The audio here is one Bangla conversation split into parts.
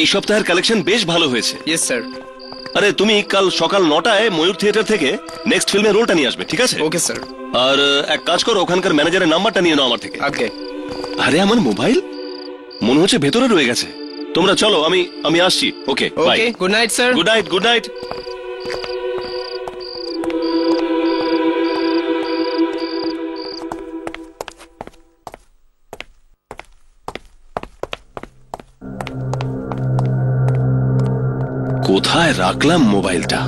এই সপ্তাহের কালেকশন বেশ ভালো হয়েছে। Yes sir. আরে তুমি কাল সকাল 9টায় ময়ূর থিয়েটার থেকে নেক্সট ফিল্মের রোলটা নিয়ে আসবে, ঠিক আছে? Okay sir. আর এক কাজ করো, ওখানকার ম্যানেজারের নাম্বারটা নিয়ে নাও আমার থেকে। ওকে। আরে আমার মোবাইল মনে হচ্ছে ভেতরে রয়ে গেছে। তোমরা চলো, আমি আসছি। Okay bye. Okay, good night sir. Good night, good night. কোথায় রাখলাম মোবাইলটা?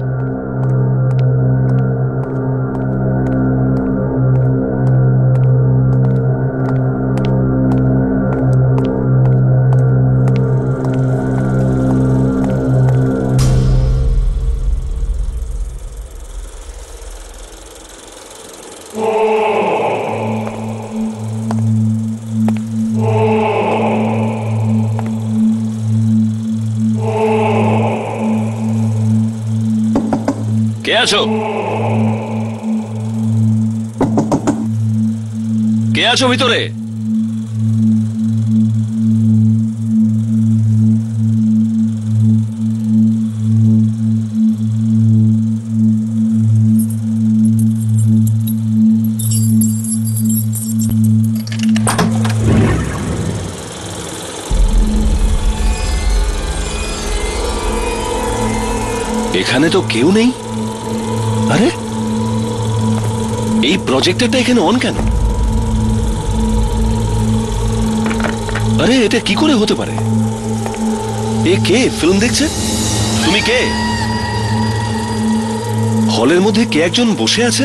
কে আছো? কে আছো ভিতরে? এখানে তো কেউ নেই। আরে এই প্রজেক্টরটা এখানে অন কেন? আরে এটা কি করে হতে পারে? এ কে ফিল্ম দেখছে? তুমি কে? হলের মধ্যে কে একজন বসে আছে?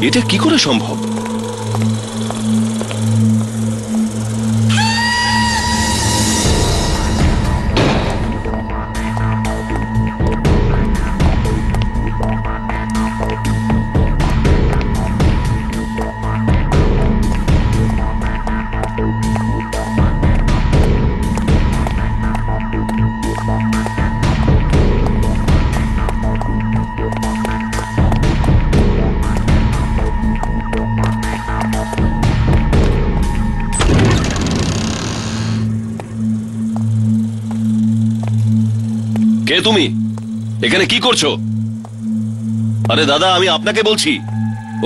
এটা কি করে সম্ভব? কে তুমি? এখানে কি করছো? আরে দাদা, আমি আপনাকে বলছি,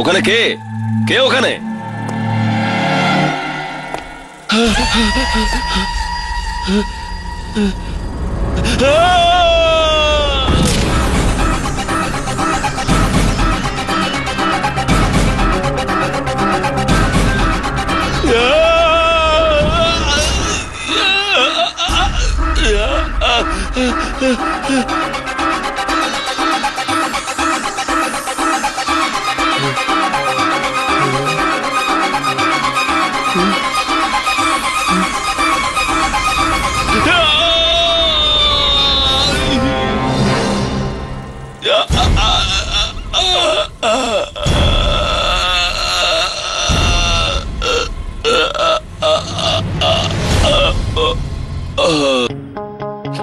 ওখানে কে? কে ওখানে?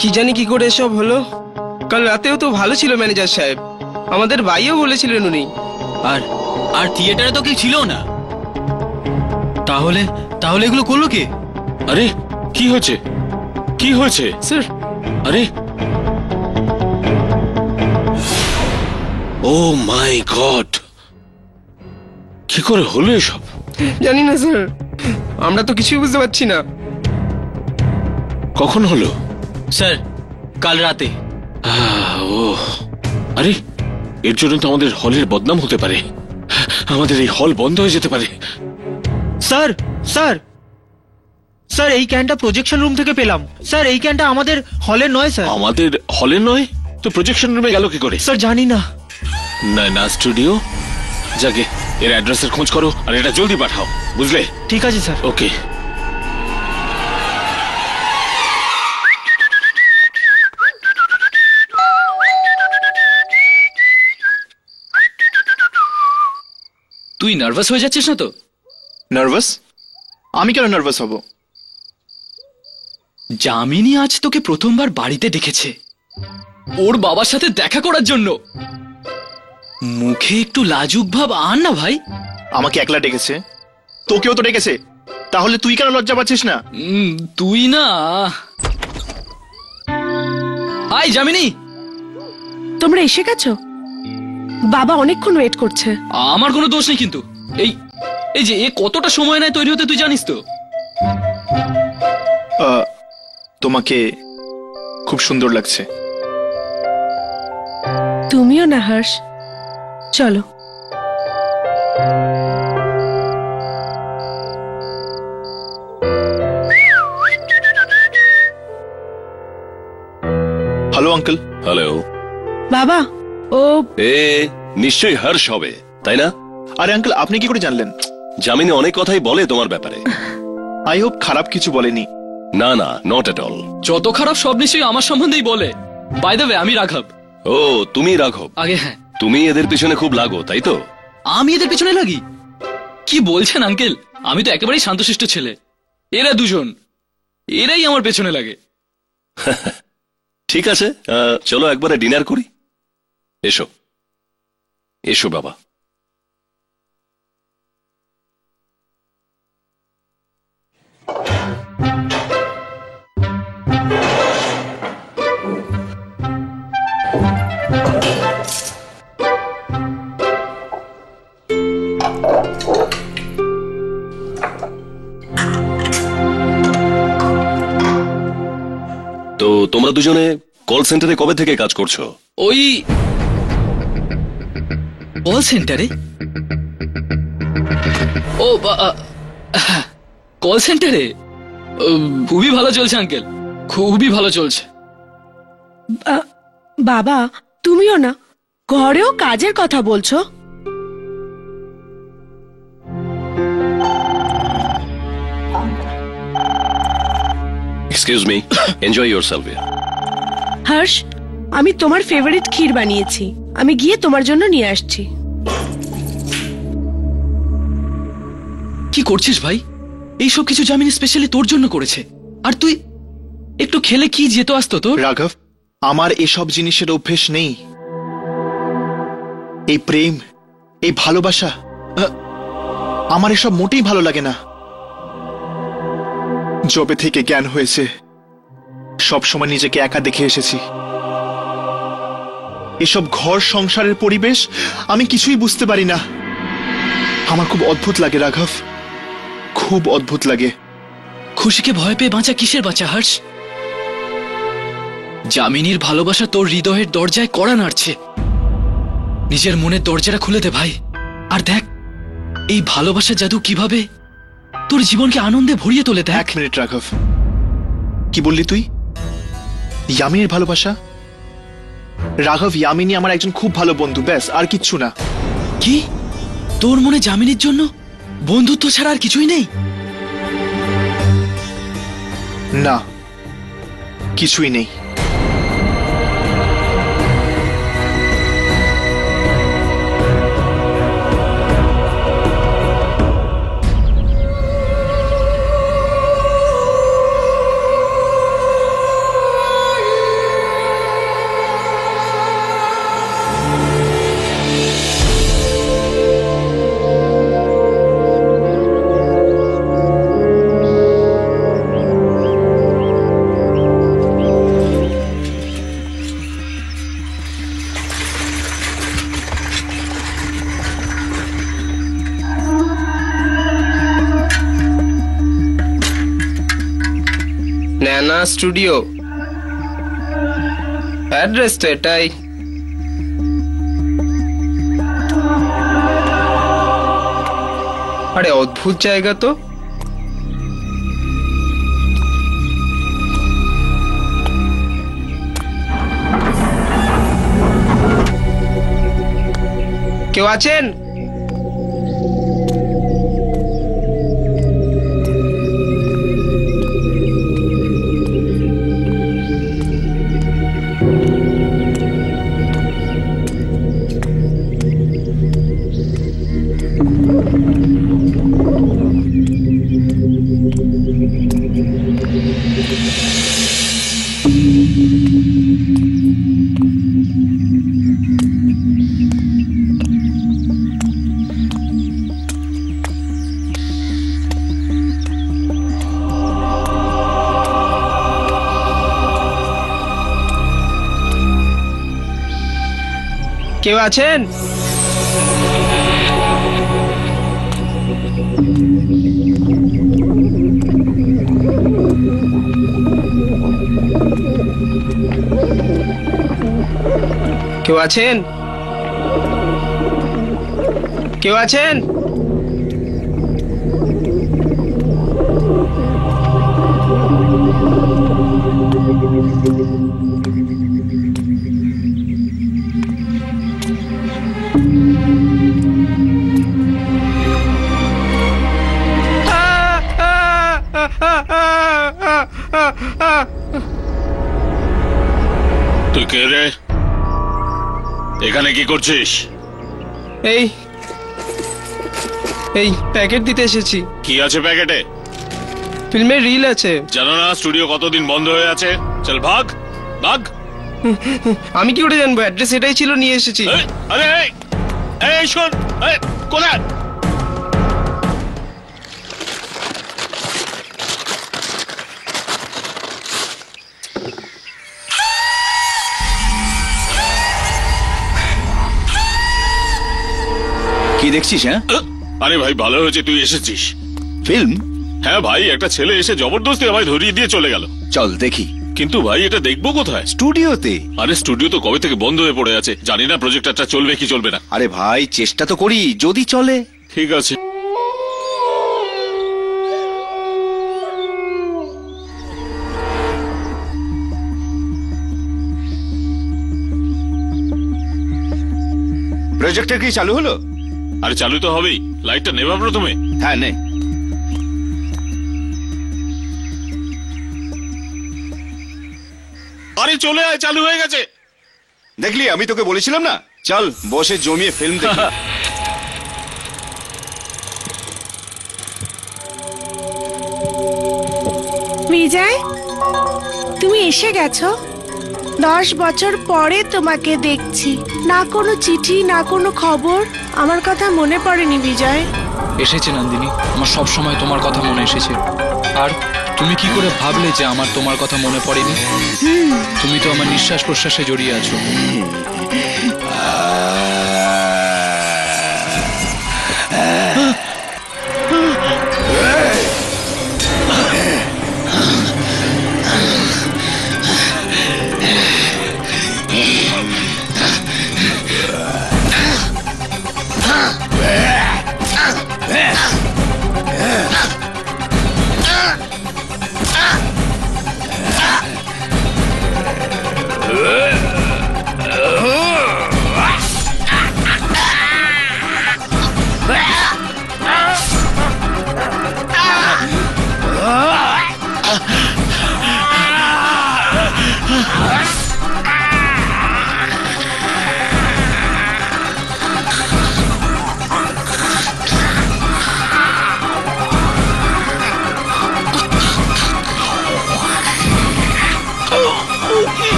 কি জানি কি করে এসব হলো। কাল রাতেও তো ভালো ছিল ম্যানেজার সাহেব, আমাদের ভাইও বলেছিলেন উনি। আর থিয়েটারে তো কেউ ছিল না। তাহলে তাহলে এগুলো করলো কে? আরে কি হয়েছে? কি হয়েছে স্যার? আরে ও মাই গড, কি করে হলো এসব? জানি না স্যার, আমরা তো কিছুই বুঝতে পারছি না। কখন হলো? স্যার কাল রাতে। ও আরে, এর জন্য তো আমাদের হলের বদনাম হতে পারে। আমাদের এই হল বন্ধ হয়ে যেতে পারে। স্যার স্যার স্যার এই ক্যানটা প্রজেকশন রুম থেকে পেলাম। স্যার এই ক্যানটা আমাদের হলের নয় স্যার। আমাদের হলের নয় তো প্রজেকশন রুমে গেল কি করে? স্যার জানি না। না না স্টুডিও, যাকে এর অ্যাড্রেসের খোঁজ করো আর এটা জলদি পাঠাও, বুঝলে? ঠিক আছে স্যার। ওকে। তুই নার্ভাস হয়ে যাচ্ছিস না তো? নার্ভাস? আমি কেন নার্ভাস হব? যামিনী আজ তোকে প্রথমবার বাড়িতে দেখেছে, ওর বাবার সাথে দেখা করার জন্য। মুখে একটু লাজুক ভাব আন না ভাই। আমাকে একলা ডেকেছে, তোকেও তো ডেকেছে, তাহলে তুই কেন লজ্জা পাচ্ছিস না? তুই না। হাই যামিনী। তোমরা এসে গেছো? বাবা অনেকক্ষণ ওয়েট করছে। আমার কোনো দোষ নেই কিন্তু এই এই যে এ কতটা সময় নেয় তৈরি হতে তুই জানিস তো? তোমাকে খুব সুন্দর লাগছে। তুমিও না হর্ষ, চলো। Hello uncle. হ্যালো। বাবা, ও এ নিশ্চয়ই হর্ষ হবে, তাই না? আরে আঙ্কেল, আপনি কি করে জানলেন? জামিনী অনেক কথাই বলে তোমার ব্যাপারে। আই হোপ খারাপ কিছু বলেনি। না না, নট এট অল। যত খারাপ সব নিশ্চয়ই আমার সম্বন্ধেই বলে। বাই দ্য ওয়ে, আমি রাঘব। ও, তুমি রাঘব? আগে হ্যাঁ। তুমি এদের পিছনে খুব লাগো, তাই তো? আমি এদের পিছনে লাগি? কি বলছেন আঙ্কেল, আমি তো একেবারেই শান্তশিষ্ট ছেলে। এরা দুজন, এরাই আমার পেছনে লাগে। ঠিক আছে, চলো একবারে ডিনার করি। এসো এসো বাবা। তো তোমরা দুজনে কল সেন্টারে কবে থেকে কাজ করছো? ওই কল সেন্টারে? ও কল সেন্টারে খুবই ভালো চলছে আঙ্কেল, খুবই ভালো চলছে। বাবা, তুমিও না ঘরেও কাজের কথা বলছো? Excuse me, enjoy yourself. Harsh, আমি তোমার ফেভারিট ক্ষীর বানিয়েছি, আমি গিয়ে তোমার জন্য নিয়ে আসছি। কি করছিস ভাই? এইসব কিছু জামিনী স্পেশালি তোর জন্য করেছে, আর তুই একটু খেলে কি যেত আসতো তোর? রাঘব, আমার এসব জিনিসের অভ্যেস নেই। এই প্রেম, এই ভালোবাসা, আমার এসব মোটেই ভালো লাগে না। যবে থেকে জ্ঞান হয়েছে সব সময় নিজেকে একা দেখে এসেছি। এসব ঘর সংসারের পরিবেশ আমি কিছুই বুঝতে পারি না। আমার খুব অদ্ভুত লাগে রাঘব, খুব অদ্ভুত লাগে। খুশিকে ভয় পেয়ে বাঁচা কিসের বাঁচা হর্ষ? জামিনীর ভালোবাসা তোর হৃদয়ের দরজায় কড়া নাড়ছে। নিজের মনের দরজাটা খুলে দে ভাই, আর দেখ এই ভালোবাসার জাদু কিভাবে তোর জীবনকে আনন্দে ভরিয়ে তোলে। দেখ। 1 মিনিট রাঘব, কি বললি তুই? ইয়ামিনীর ভালোবাসা? রাঘব, ইয়ামিনী আমার একজন খুব ভালো বন্ধু, ব্যাস, আর কিচ্ছু না। কি তোর মনে জামিনীর জন্য বন্ধুত্ব ছাড়া আর কিছুই নেই? না, কিছুই নেই। ন্যানা স্টুডিও, অ্যাড্রেসটা এটাই। আরে অদ্ভুত জায়গা তো। কেউ আছেন? কেউ আছেন? কেউ আছেন? কেউ আছেন? তুই কে রে? এখানে কি করছিস? এই এই প্যাকেট দিতে এসেছি। কি আছে প্যাকেটে? ফিল্মের রিল আছে। জানো না স্টুডিও কতদিন বন্ধ হয়ে আছে? চল ভাগ ভাগ। আমি কি করে জানবো? অ্যাড্রেস এটাই ছিল, নিয়ে এসেছি। এই, আরে এই, এই শোন, এই, কোথায়? কি দেখছিস? হ্যাঁ, আরে ভাই ভালো হয়েছে তুই এসেছিস। ফিল্ম? হ্যাঁ ভাই, একটা ছেলে এসে জবরদস্তি আমায় ধরিয়ে দিয়ে চলে গেল। চল দেখি। কিন্তু ভাই এটা দেখবো কোথায়? স্টুডিওতে। আরে স্টুডিও তো কবে থেকে বন্ধ হয়ে পড়ে আছে, জানি না প্রজেক্টরটা চলবে কি চলবে না। আরে ভাই চেষ্টা তো করি, যদি চলে। ঠিক আছে। প্রজেক্টর কি চালু হলো? আরে চালু তো হবেই, লাইটটা নেবা প্রথমে। হ্যাঁ নে। আরে চলে আয়, চালু হয়ে গেছে। দেখলি আমি তোকে বলেছিলাম না, চল বসে জমিয়ে ফিল্ম দেখি। বিজয়, তুমি এসে গেছো? 10 বছর পরে তোমাকে দেখছি। না কোনো চিঠি, না কোনো খবর। আমার কথা মনে পড়েনি বিজয়? এসেছে নন্দিনী, আমার সব সময় তোমার কথা মনে এসেছে। আর তুমি কি করে ভাবলে যে আমার তোমার কথা মনে পড়েনি? তুমি তো আমার নিঃশ্বাস প্রশ্বাসে জড়িয়ে আছো।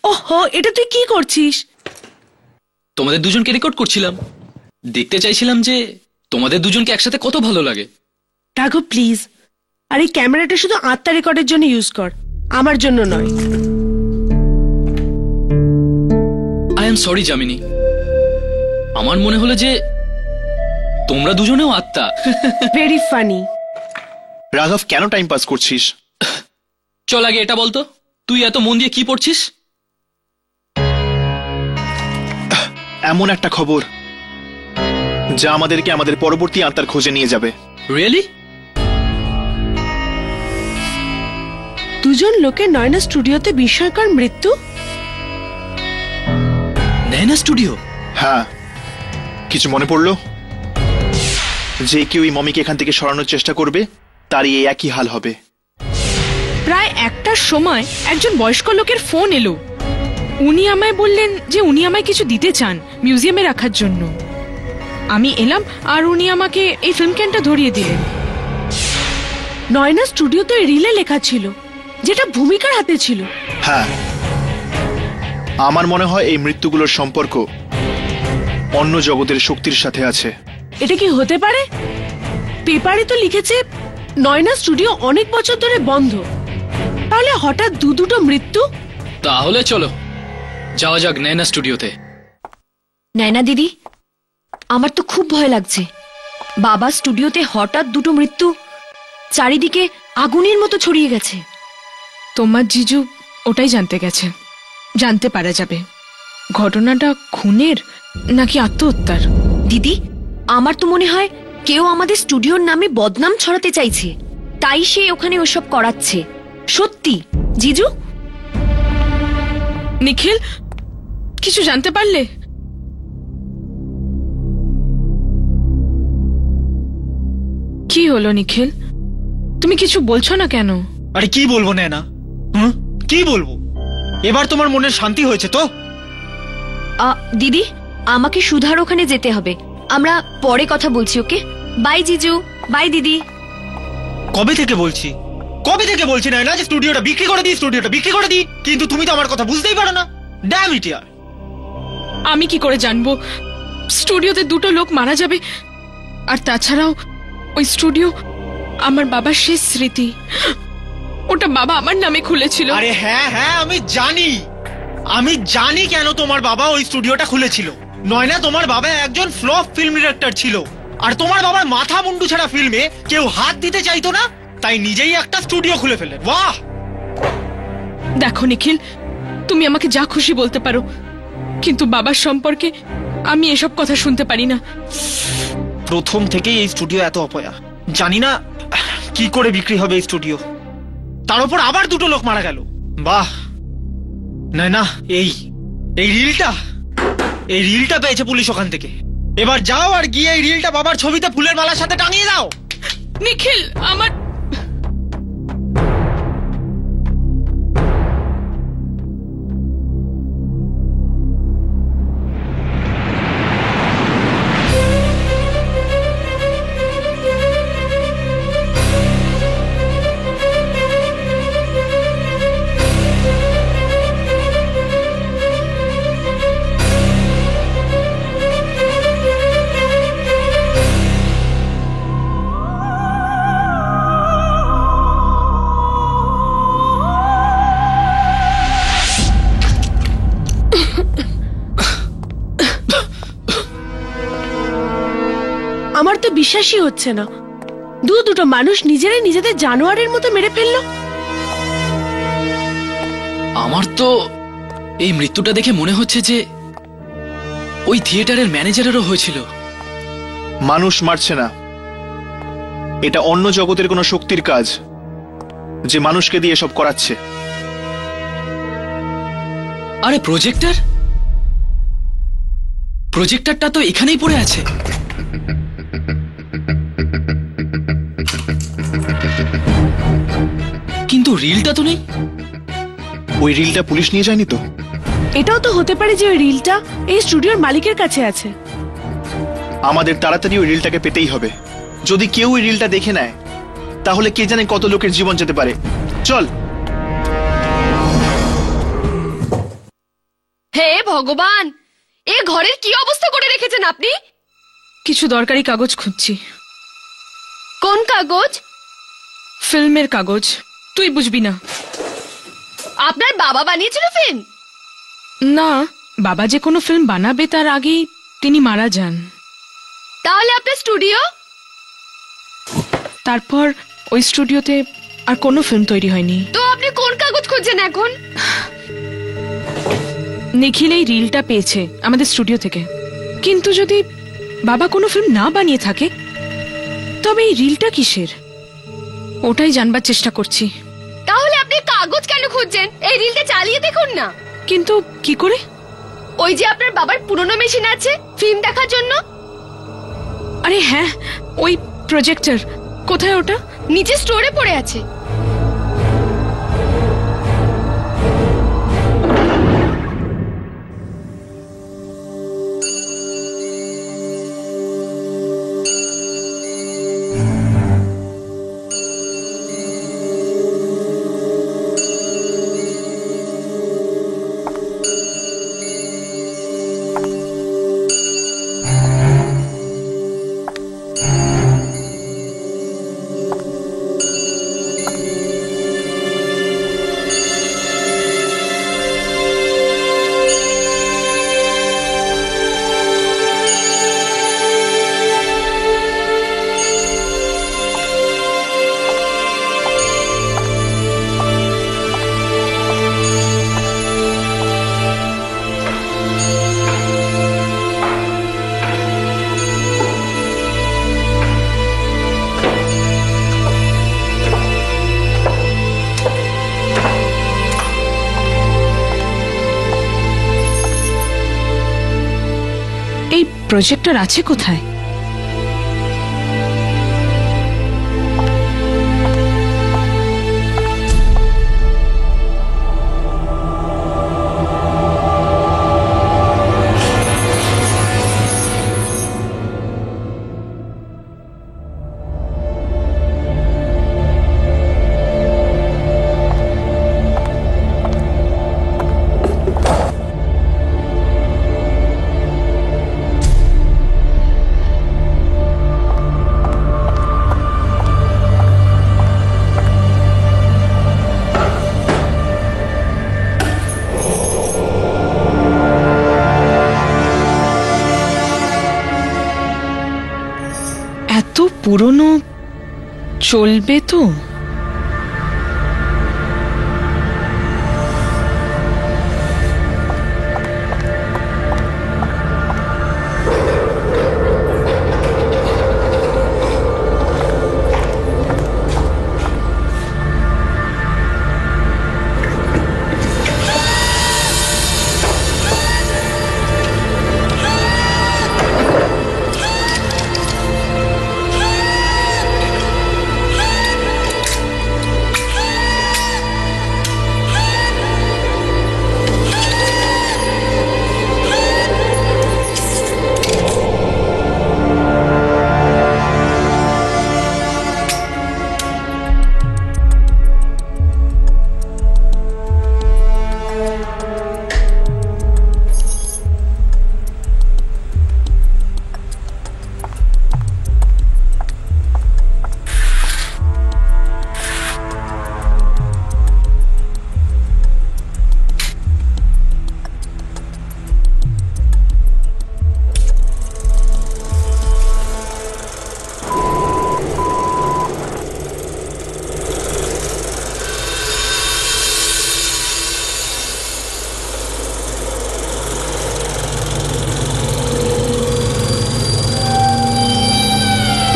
ওহো, এটা তুই কি করছিস? তোমাদের দুজনকে রেকর্ড করছিলাম। দেখতে চাইছিলাম যে তোমাদের দুজনকে একসাথে কত ভালো লাগে। রাঘব প্লিজ, আর এই ক্যামেরাটা শুধু আত্মা রেকর্ডের জন্য ইউজ কর, আমার জন্য নয়। আই এম সরি যামিনী, আমার মনে হলো যে তোমরা দুজনেও আত্মা। Very funny. রাঘব কেন টাইম পাস করছিস? চল আগে এটা বলতো, তুই এত মন দিয়ে কি পড়ছিস? এমন একটা খবর যা আমাদেরকে আমাদের পরবর্তী আত্মার খোঁজে নিয়ে যাবে। রিয়েলি? দুজন লোকের নয়না স্টুডিওতে বিস্ময়কর মৃত্যু। নয়না স্টুডিও? হ্যাঁ, কিছু মনে পড়লো? যে কেউ এই মমিকে এখান থেকে সরানোর চেষ্টা করবে তারই এই একই হাল হবে। প্রায় 1 কটার সময় একজন বয়স্ক লোকের ফোন এলো। উনি আমায় বললেন যে উনি আমায় কিছু দিতে চান মিউজিয়ামে রাখার জন্য। আমি এলাম আর উনি আমাকে এই ফিল্ম ক্যানটা ধরিয়ে দিলেন। নয়না স্টুডিওতে রিলে লেখা ছিল, যেটা ভূমিকার হাতে ছিল। হ্যাঁ, আমার মনে হয় এই মৃত্যুগুলোর সম্পর্ক অন্য জগতের শক্তির সাথে আছে। এটা কি হতে পারে? পেপারে তো লিখেছে নয়না স্টুডিও অনেক বছর ধরে বন্ধ। তাহলে হঠাৎ দুটো মৃত্যু? তাহলে চলো যাওয়া যাক নয়না স্টুডিওতে। নয়না দিদি, আমার তো খুব ভয় লাগছে। বাবা স্টুডিওতে হঠাৎ দুটো মৃত্যু, চারিদিকে আগুনের মতো ছড়িয়ে গেছে। তোমার জিজু ওটাই জানতে গেছে। জানতে পারা যাবে ঘটনাটা খুনের নাকি আত্মহত্যার। দিদি, আমার তো মনে হয় কেউ আমাদের স্টুডিওর নামে বদনাম ছড়াতে চাইছে, তাই সে ওখানে ওসব করাচ্ছে। সত্যি জিজু? নিখিল, কিছু জানতে পারলে? কি হলো নিখিল, তুমি কিছু বলছো না কেন? আরে কি বলবো না, কি বলবো? এবার তোমার মনের শান্তি হয়েছে তো? দিদি, আমাকে সুধার ওখানে যেতে হবে। আমরা পরে কথা বলছি, ওকে? বাই জিজু, বাই দিদি। কবে থেকে বলছি না যে স্টুডিওটা বিক্রি করে দিই, কিন্তু তুমি তো আমার কথা বুঝতেই পারো না। ড্যাম ইট ইয়ার। আমি কি করে জানবো স্টুডিওতে দুটো লোক মারা যাবে? আর তাছাড়াও ওই স্টুডিও আমার বাবার শেষ স্মৃতি। ওটা বাবা আমার নামে খুলেছিল। আরে হ্যাঁ, আমি জানি কেন তোমার বাবা ওই স্টুডিওটা খুলেছিল। নয়না, তোমার বাবা একজন ফ্লপ ফিল্ম ডিরেক্টর ছিল, আর তোমার বাবার মাথা মুন্ডু ছাড়া ফিল্মে কেউ হাত দিতে চাইতো না, তাই নিজেই একটা স্টুডিও খুলে ফেলে। বাহ! দেখো নিখিল, তুমি আমাকে যা খুশি বলতে পারো, কিন্তু বাবার সম্পর্কে আমি এসব কথা শুনতে পারি না। প্রথম থেকেই এই স্টুডিও এত অপয়া। জানি না কি করে বিক্রি হবে এই স্টুডিও, তার উপর আবার দুটো লোক মারা গেল। বাহ! না, এই রিলটা পেয়েছে পুলিশ ওখান থেকে। এবার যাও আর গিয়ে এই রিলটা বাবার ছবিতে ফুলের মালার সাথে টাঙিয়ে দাও। নিখিল, আমার আমার তো বিশ্বাসই হচ্ছে না, দুটো মানুষ নিজেরাই নিজেদের জানোয়ারের মতো মেরে ফেললো। আমার তো এই মৃত্যুটা দেখে মনে হচ্ছে যে ওই থিয়েটারের ম্যানেজারেরও হয়েছিল। মানুষ মারছে না, এটা অন্য জগতের কোনো শক্তির কাজ, যে মানুষকে দিয়ে এসব করাচ্ছে। আরে প্রজেক্টরটা তো এখানেই পড়ে আছে। কিন্তু রিলটা তো নেই। ওই রিলটা পুলিশ নিয়ে যায়নি তো? এটাও তো হতে পারে যে ওই রিলটা এই স্টুডিওর মালিকের কাছে আছে। আমাদের তাড়াতাড়ি ওই রিলটাকে পেতেই হবে। যদি কেউ ওই রিলটা দেখে নেয়, তাহলে কে জানে কত লোকের জীবন যেতে পারে। চল। হে ভগবান, এ ঘরের কি অবস্থা করে রেখেছেন আপনি? কিছু দরকারি কাগজ খুঁজছি। কোন কাগজ? ফিল্মের কাগজ। তুই বুঝবি না। আপনার বাবা বানিয়েছিল ফিল্ম? না, বাবা যে কোনো ফিল্ম বানাবে তার আগেই তিনি মারা যান। তাহলে আপনার স্টুডিও? তারপর ওই স্টুডিওতে আর কোনো ফিল্ম তৈরি হয়নি। তো আপনি কোন কাগজ খুঁজছেন এখন? নিখিল এই রিলটা পেয়েছে আমাদের স্টুডিও থেকে, কিন্তু যদি বাবা কোনো ফিল্ম না বানিয়ে থাকে তবে এই রিলটা কিসের, ওটাই জানবার চেষ্টা করছি। তাহলে আপনি কাগজ কেন খুঁজছেন? এই রিলটা চালিয়ে দেখুন না। কিন্তু কি করে? ওই যে আপনার বাবার পুরনো মেশিন আছে ফিল্ম দেখার জন্য। আরে হ্যাঁ, ওই প্রজেক্টর। কোথায় ওটা? নিচে স্টোরে পড়ে আছে। প্রজেক্টর আছে কোথায়? এত পুরনো চলবে তো?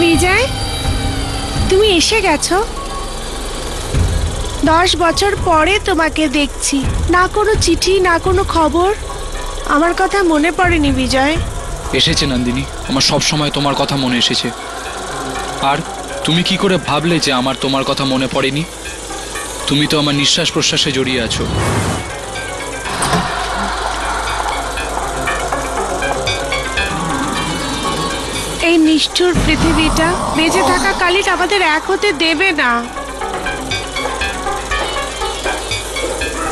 বিজয়, তুমি এসে গেছো। 10 বছর পরে তোমাকে দেখছি, না কোনো চিঠি না কোনো খবর। আমার কথা মনে পড়েনি বিজয়? এসেছে নন্দিনী, আমার সব সময় তোমার কথা মনে এসেছে। আর তুমি কি করে ভাবলে যে আমার তোমার কথা মনে পড়েনি? তুমি তো আমার নিঃশ্বাস প্রশ্বাসে জড়িয়ে আছো। এই নিষ্ঠুর পৃথিবীটা বেঁচে থাকা কালিক আমাদের এক হতে দেবে না।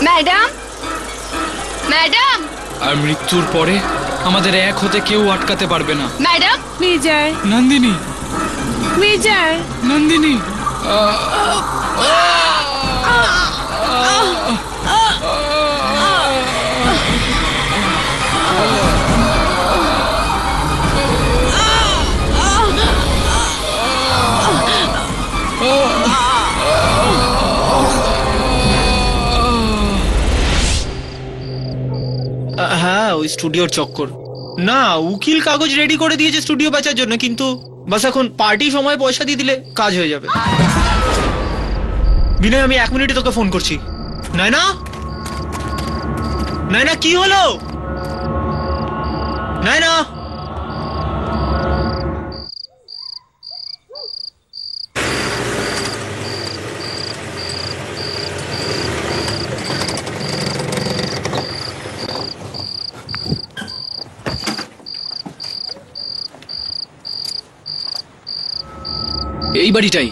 ম্যাডাম, ম্যাডাম, আর মৃত্যুর পরে আমাদের এক হতে কেউ আটকাতে পারবে না। ম্যাডাম। বিজয়, নন্দিনী, বিজয়, নন্দিনী। হ্যাঁ, ওই স্টুডিওর চক্কর। না, উকিল কাগজ রেডি করে দিয়েছে স্টুডিও বেচার জন্য, কিন্তু বাস এখন পার্টি সময় পয়সা দিয়ে দিলে কাজ হয়ে যাবে। বিনয়, আমি 1 মিনিটে তোকে ফোন করছি। নায়না, নায়না, কি হলো? নায়না, এই বাড়িটাই।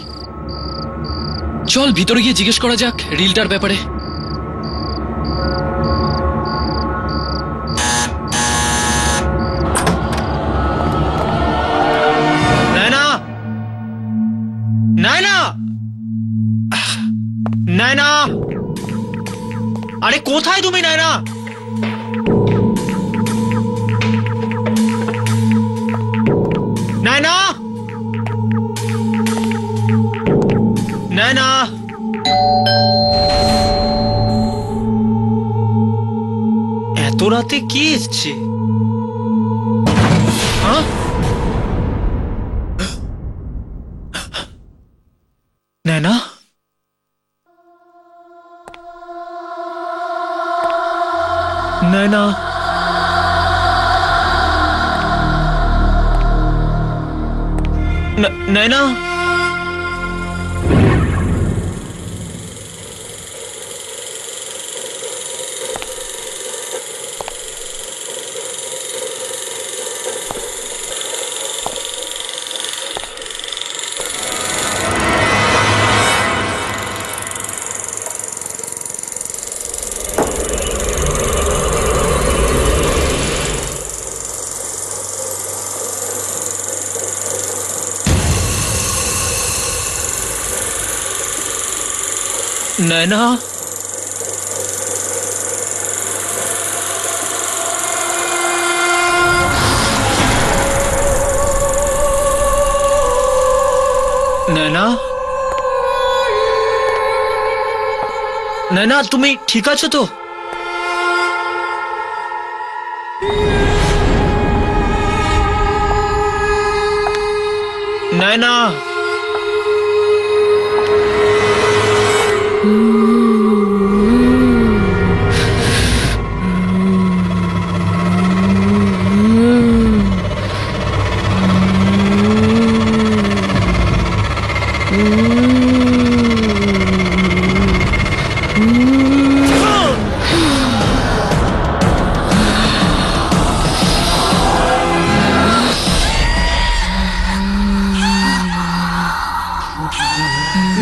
চল ভিতরে গিয়ে জিজ্ঞেস করা যাক রিলটার ব্যাপারে। নায়না, নায়না, নায়না, আরে কোথায় তুমি নায়না? নায়না, নায়না, এত রাতে কি এসছে? হ্যাঁ, নায়না, নায়না, নয়না, নয়না, নয়না, নয়না, তুমি ঠিক আছো তো? নয়না,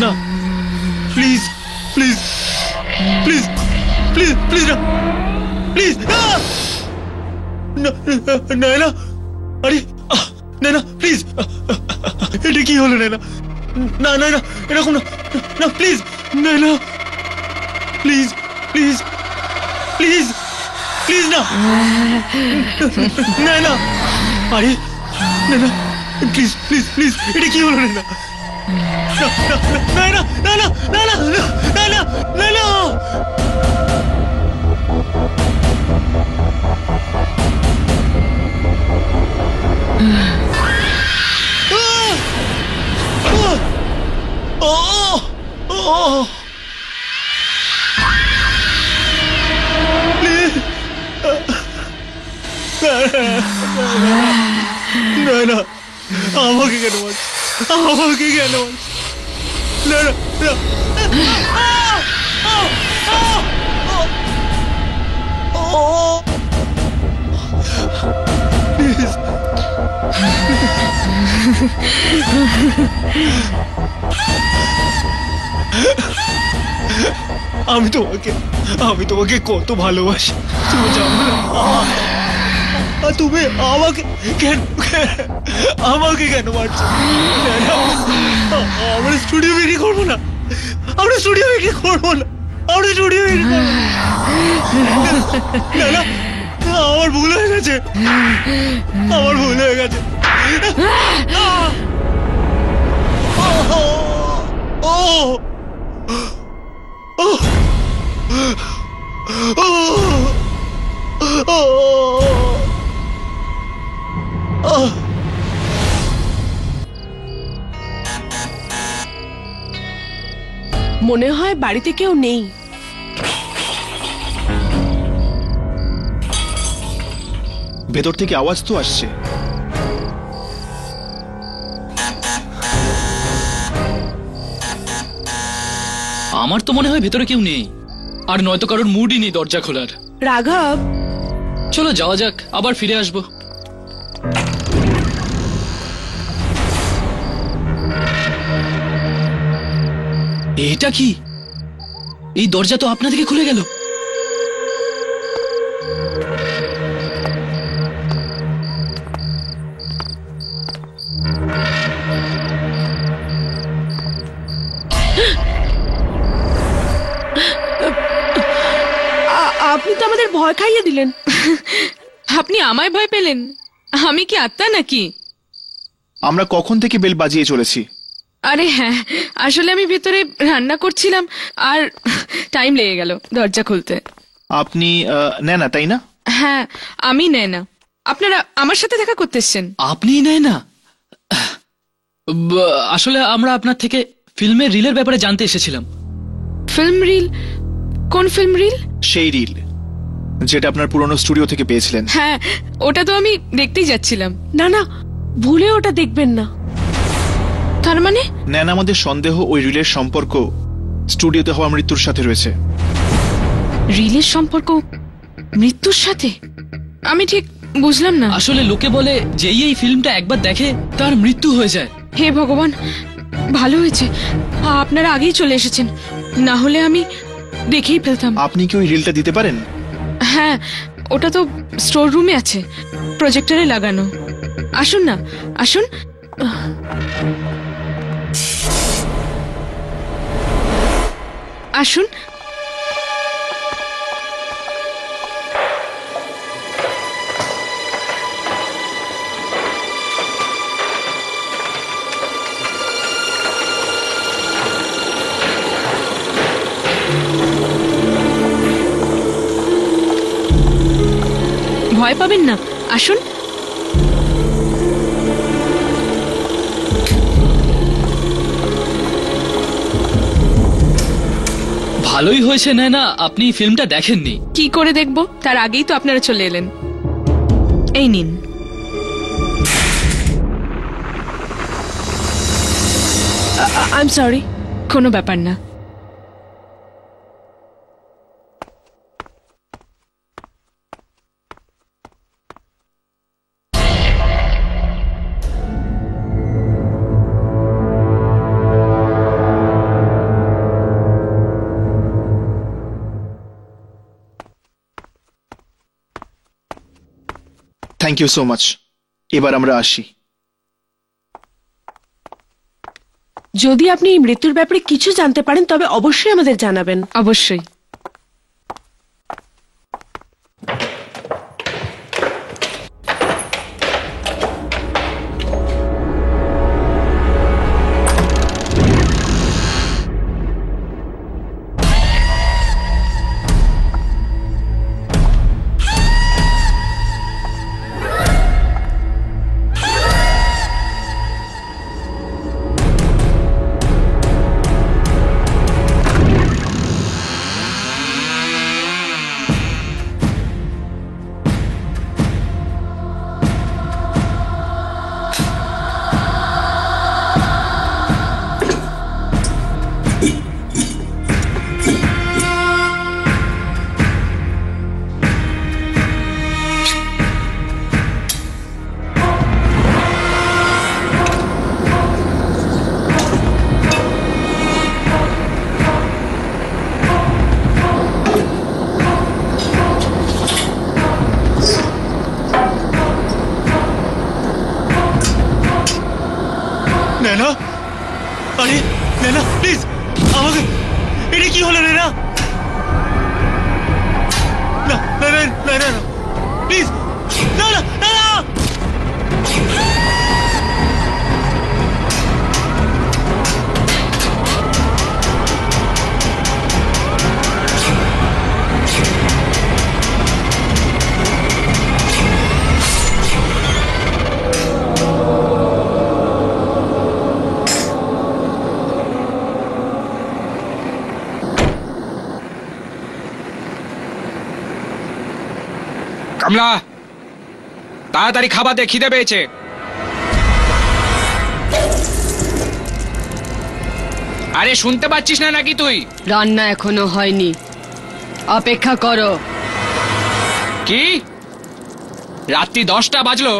না, please please please please please না, প্লিজ নয়না, আরে নয়না প্লিজ, এটা কি হলো নয়না? না নয়না, এরকম না, না please Naina, please please please please না নয়না, আরে নয়না প্লিজ প্লিজ প্লিজ, এটা কি হলো নয়না? নয়না নয়না নয়না নয়না নয়না, নয়না, আমাকে কেন মারছ? আমাকে কেন মারছ? নয়না, প্লিজ আমি তোমাকে কত ভালোবাসি, তুমি জানো না? তুমি আমাকে কেন মারছো? আমরা স্টুডিও বিক্রি করবো না, আমরা স্টুডিও বিক্রি করবো না, আমরা স্টুডিও বিক্রি করবো না। আমার ভুল হয়ে গেছে, আমার ভুল হয়ে গেছে। মনে হয় বাড়িতে কেউ নেই। ভেতর থেকে আওয়াজ তো আসছে। আমার তো মনে হয় ভেতরে কেউ নেই, আর নয়তো কারোর মুডই নেই দরজা খোলার। রাঘব, চলো যাওয়া যাক, আবার ফিরে আসবো। এটা কি? এই দরজা তো আপনা থেকে খুলে গেল। আপনি তো আমাদের ভয় খাইয়ে দিলেন। আপনি আমায় ভয় পেলেন? আমি কি আত্মা নাকি? আমরা কখন থেকে বেল বাজিয়ে চলেছি। আরে হ্যাঁ, আসলে আমি ভেতরে রান্না করছিলাম আর টাইম লেগে গেল দরজা খুলতে। আপনি নেনা, তাই না? হ্যাঁ, আমি নেনা। আপনারা আমার সাথে দেখা করতে এসছেন? আপনি নেনা? আসলে আমরা আপনার থেকে ফিল্মের রিলের ব্যাপারে জানতে এসেছিলাম। Film reel? কোন ফিল্ম রিল? সেই রিল যেটা আপনার পুরনো স্টুডিও থেকে পেয়েছিলেন। হ্যাঁ, ওটা তো আমি দেখতেই যাচ্ছিলাম। না না, ভুলে ওটা দেখবেন না। তার মানে ন্যানা, আমাদের সন্দেহ ওই রিলের সম্পর্ক স্টুডিওতে হওয়া মৃত্যুর সাথে রয়েছে। রিলের সম্পর্ক মৃত্যুর সাথে? আমি ঠিক বুঝলাম না। আসলে লোকে বলে যেই এই ফিল্মটা একবার দেখে তার মৃত্যু হয়ে যায়। হে ভগবান, ভালো হয়েছে আপনারা আগেই চলে এসেছেন, না হলে আমি দেখেই ফেলতাম। আপনি কি ওই রিলটা দিতে পারেন? হ্যাঁ, ওটা তো স্টোর রুমে আছে, প্রজেক্টরে লাগানো। আসুন না, আসুন। আসুন। ভয় পাবেন না, আসুন। ভালোই হয়েছে না আপনি ফিল্মটা দেখেননি। কি করে দেখবো, তার আগেই তো আপনারা চলে এলেন। এই নিন। I am sorry. কোনো ব্যাপার না। Thank you so much. এবার আমরা আসি। যদি আপনি এই মৃত্যুর ব্যাপারে কিছু জানতে পারেন তবে অবশ্যই আমাদের জানাবেন। অবশ্যই। নैना, আরে নैना প্লিজ আমাকে, এটা কি হলো নैना? না না না না না প্লিজ, না না না। কমলা, তাড়াতাড়ি খাবার দে, খিদে পেয়েছে। আরে শুনতে পাচ্ছিস না নাকি তুই? রান্না এখনো হয়নি, অপেক্ষা করো। কি রাত্রি 10টা বাজলো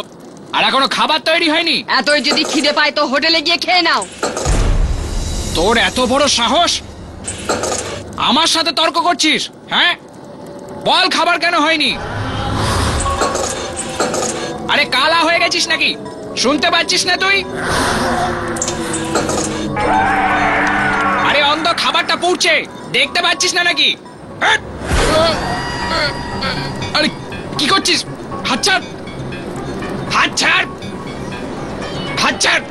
আর এখনো খাবার তৈরি হয়নি? এতই যদি খিদে পায় তো হোটেলে গিয়ে খেয়ে নাও। তোর এত বড় সাহস, আমার সাথে তর্ক করছিস? হ্যাঁ, বল খাবার কেন হয়নি? আরে কালা হয়ে গেছিস নাকি? শুনতে পাচ্ছিস না তুই? আরে অন্ধ, খাবারটা পুড়ছে, দেখতে পাচ্ছিস না নাকি? আরে কি করছিস? হাত ছাড়, হাত ছাড়, হাত ছাড়।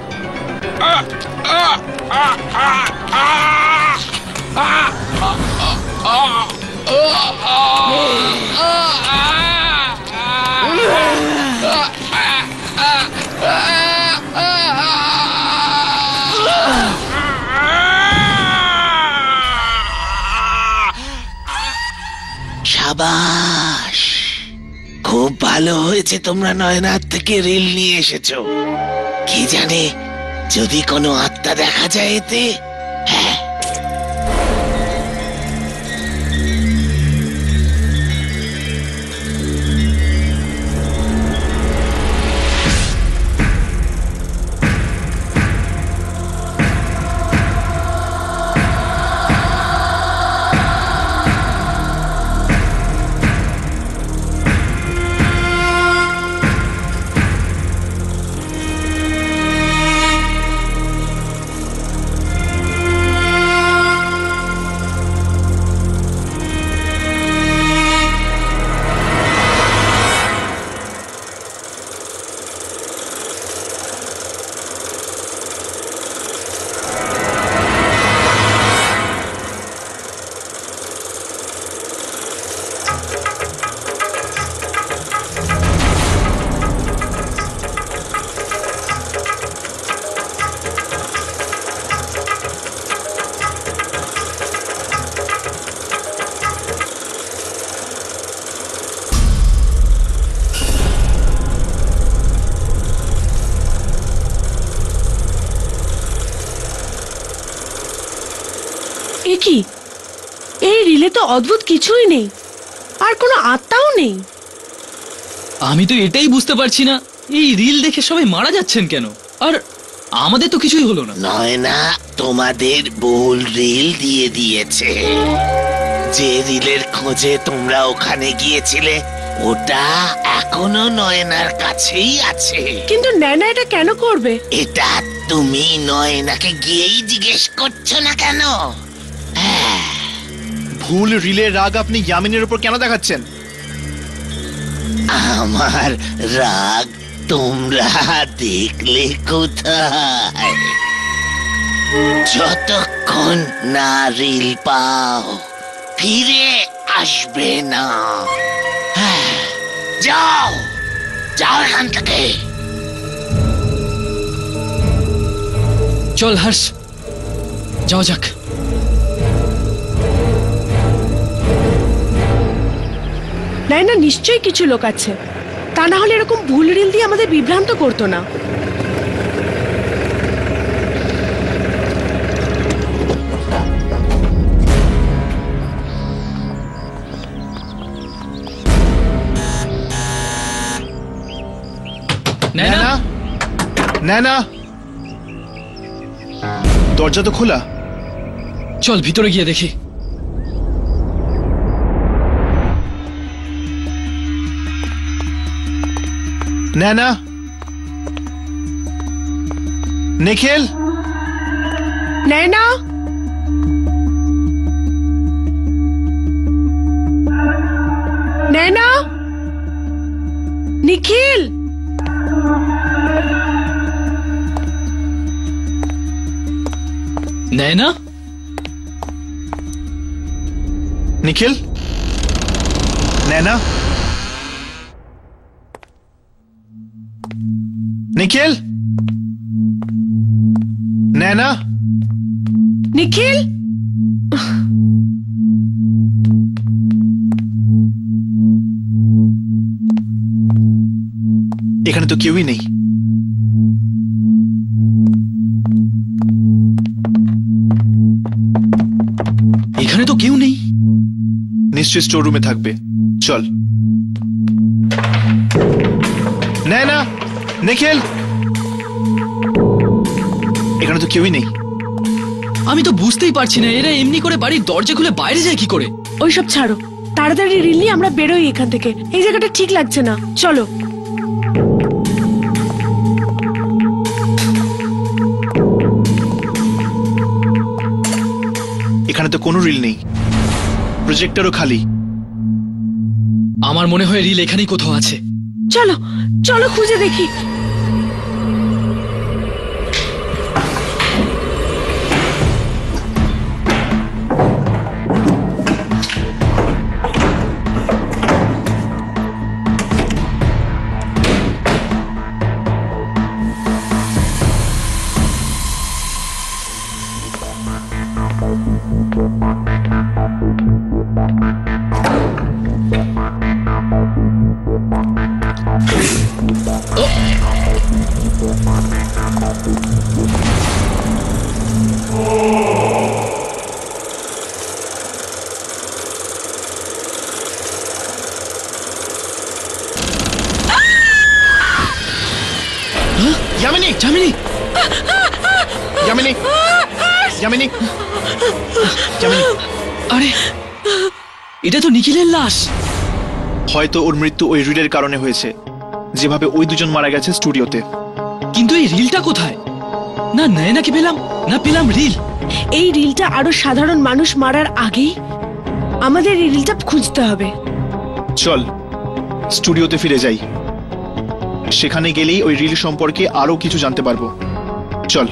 সাবাস, খুব ভালো হয়েছে তোমরা নয়নার থেকে রিল নিয়ে এসেছো। কি জানে যদি কোনো আত্মা দেখা যায় এতে। হ্যাঁ, এ কি, এই রিলে তো অদ্ভুত কিছুই নেই, আর কোনো আত্মাও নেই। আমি তো এটাই বুঝতে পারছি না, এই রিল দেখে সবাই মারা যাচ্ছেন কেন, আর আমাদের তো কিছুই হলো না। নয়না তোমাদের ভুল রিল দিয়ে দিয়েছে। যে রিলের খোঁজে তোমরা ওখানে গিয়েছিলে ওটা এখনো নয়নার কাছেই আছে। কিন্তু নয়না এটা কেন করবে? এটা তুমি নয়নাকে গিয়েই জিজ্ঞেস করছো না কেন? ভুল রিলের রাগ আপনি ইয়ামিনের উপর কেন দেখাচ্ছেন? আমার রাগ তোমরা দেখলে কোথায়? যতক্ষণ না রিল পাও ফিরে আসবে না। যাও যাও এখান থেকে। চল হর্ষ, যাও যাক। নয়না নিশ্চয়ই কিছু লোক আছে, তা না হলে এরকম ভুল রিল দিয়ে আমাদের বিভ্রান্ত করতো না। নয়না, নয়না, দরজা তো খোলা। চল ভিতরে গিয়ে দেখি। নয়না, নিখিল, নয়না, নয়না, নিখিল, নয়না, নিখিল, নয়না, নিখিল, নয়না, নিখিল। এখানে তো কেউই নেই। এখানে তো কেউ নেই। নিশ্চয়ই স্টোর রুমে থাকবে। চল। নয়না, নিখিল, এখানে তো কেউই নেই। আমি তো বুঝতেই পারছি না, এরা এমনি করে বাড়ির দরজা খুলে বাইরে যায় কি করে? ওইসব ছাড়ো, তাড়াতাড়ি রিল নিয়ে আমরা বেরোই এখান থেকে। এই জায়গাটা ঠিক লাগছে না, চলো। এখানে তো কোনো রিল নেই, প্রজেক্টরও খালি। আমার মনে হয় রিল এখানেই কোথাও আছে। চলো চলো খুঁজে দেখি। यामिनी যামিনী यामिनी यामिनी यामिनी আরে এটা তো নিখিলের লাশ। হয়তো ওর মৃত্যু ওই রিলের কারণে হয়েছে, যেভাবে ওই দুজন মারা গেছে স্টুডিওতে। কিন্তু এই রিলটা কোথায়? না নয়নাকে পেলাম, না পেলাম রিল। এই রিলটা আরো সাধারণ মানুষ মারার আগেই আমাদের এই রিলটা খুঁজতে হবে। চল স্টুডিওতে ফিরে যাই, সেখানে গেলেই ওই রিল সম্পর্কে আরো কিছু জানতে পারবো। চল।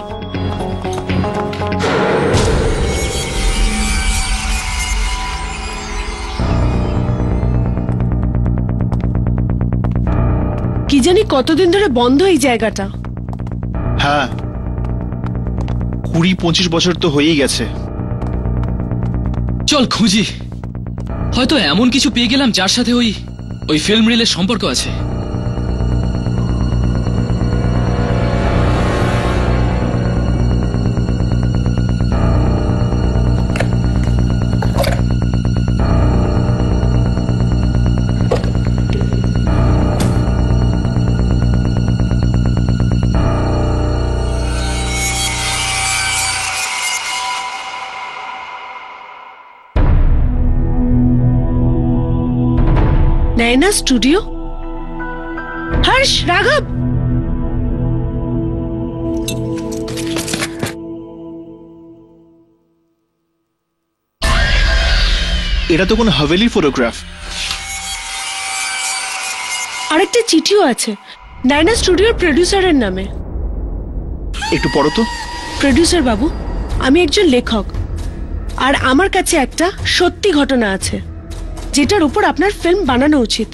কি জানি কতদিন ধরে বন্ধ এই জায়গাটা। হ্যাঁ, 20-25 বছর তো হয়েই গেছে। চল খুঁজি, হয়তো এমন কিছু পেয়ে গেলাম যার সাথে ওই ফিল্ম রিলের সম্পর্ক আছে। नैना स्टूडियो। हर्ष, राघव, এটা তো কোন হাভেলি ফটোগ্রাফ। আরেকটা চিঠিও আছে নায়না স্টুডিওর প্রোডিউসারের নামে। একটু পড়ো তো। প্রোডিউসার বাবু, আমি একজন লেখক, আর আমার কাছে একটা সত্যি ঘটনা আছে যেটার উপর আপনার ফিল্ম বানানো উচিত।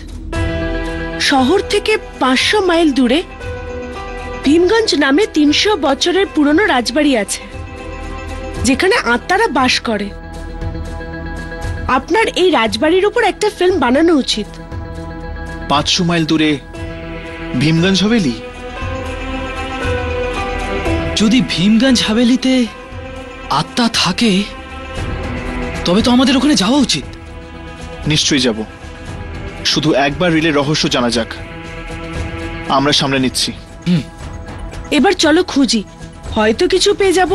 শহর থেকে 500 মাইল দূরে ভীমগঞ্জ নামে 300 বছরের পুরনো রাজবাড়ি আছে, যেখানে আত্মারা বাস করে। আপনার এই রাজবাড়ির উপর একটা ফিল্ম বানানো উচিত। 500 মাইল দূরে ভীমগঞ্জ হাভেলি? যদি ভীমগঞ্জ হাভেলিতে আত্মা থাকে তবে তো আমাদের ওখানে যাওয়া উচিত। নিশ্চয়ই যাব, শুধু একবার রিলের রহস্য জানা যাক। আমরা সামলে নিচ্ছি। এবার চলো খুঁজি, হয়তো কিছু পেয়ে যাব।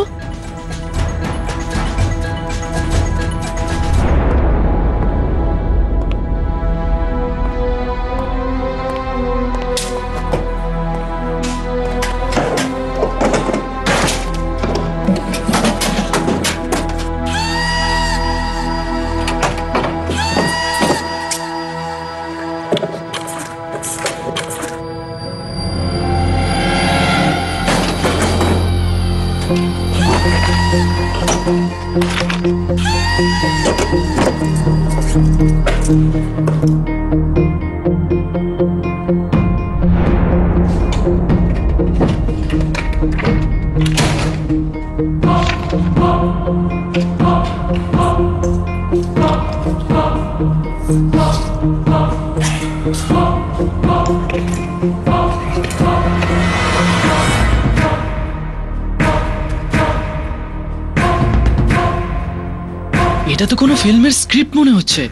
এটা তো কোনো ফিল্মের স্ক্রিপ্ট মনে হচ্ছে।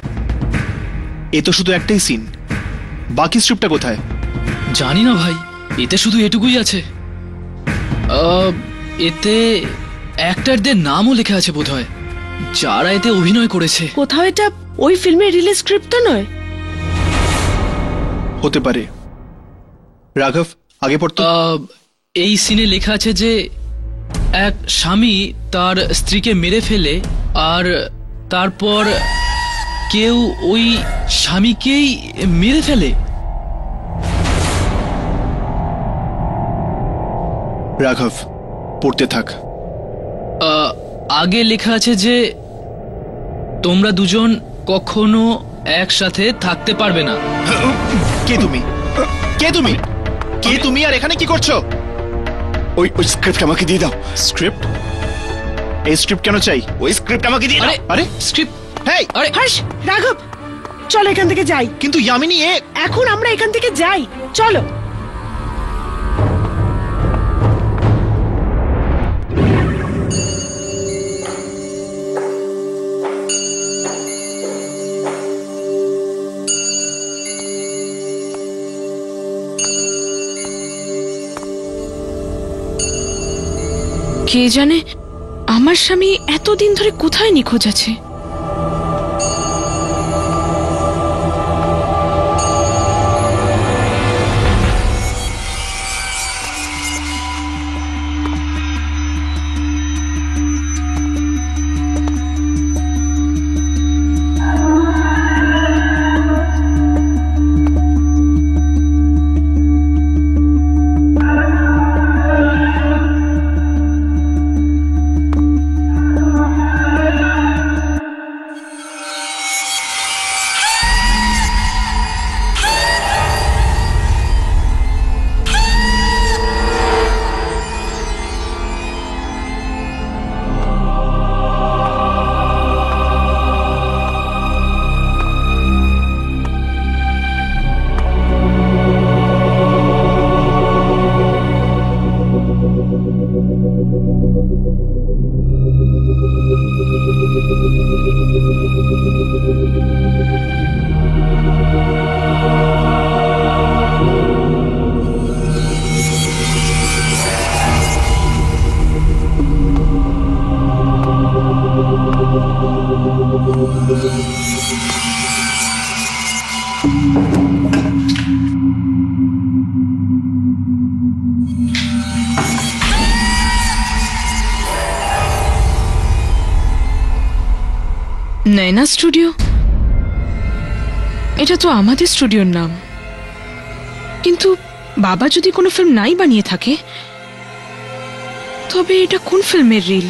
এ তো শুধু একটাই সিন, বাকি স্ক্রিপ্টটা কোথায়? জানি না ভাই, এতে শুধু এটুকুই আছে। এতে অ্যাক্টরদের নামও লেখা আছে বোধহয়, যারা এতে অভিনয় করেছে। কোথাও এটা ওই ফিল্মের রিলিজ স্ক্রিপ্ট তো নয়। হতে পারে। রাঘব, আগে পড়তো। এই সিনে লেখা আছে যে এক স্বামী তার স্ত্রীকে মেরে ফেলে, আর তারপর কেউ ওই স্বামীকেই মেরে ফেলে। রাঘব, পড়তে থাক। আগে লেখা আছে যে তোমরা দুজন কখনো একসাথে থাকতে পারবে না। কে তুমি? কে তুমি? কে তুমি আর এখানে কি করছো? ওই স্ক্রিপ্ট আমাকে দিয়ে দাও। স্ক্রিপ্ট? এই স্ক্রিপ্ট কেন চাই? ওই স্ক্রিপ্ট আমাকে দিয়ে দাও। আরে স্ক্রিপ্ট? হেই, আরে হর্ষ, রাঘব, চলো এখান থেকে যাই। কিন্তু ইয়ামিনী, এখন আমরা এখান থেকে যাই, চলো। কে জানে আমার স্বামী এতদিন ধরে কোথায় নিখোঁজ আছে। নয়না স্টুডিও, এটা তো আমাদের স্টুডিওর নাম। কিন্তু বাবা যদি কোনো ফিল্ম নাই বানিয়ে থাকে, তবে এটা কোন ফিল্মের রিল?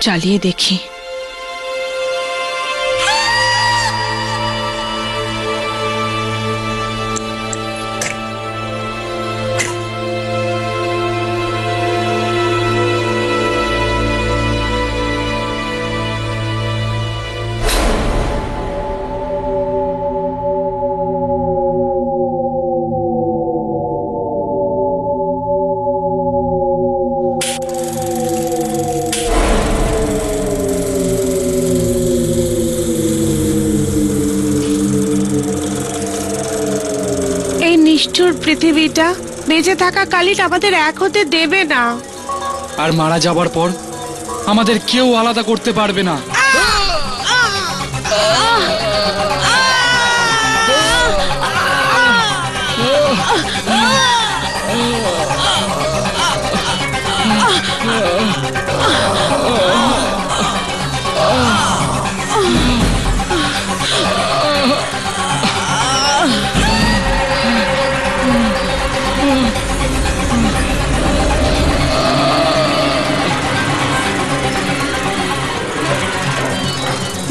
চালিয়ে দেখি। নিষ্ঠুর পৃথিবীটা বেঁচে থাকা কালিটা আমাদের এক হতে দেবে না। আর মারা যাবার পর আমাদের কেউ আলাদা করতে পারবে না।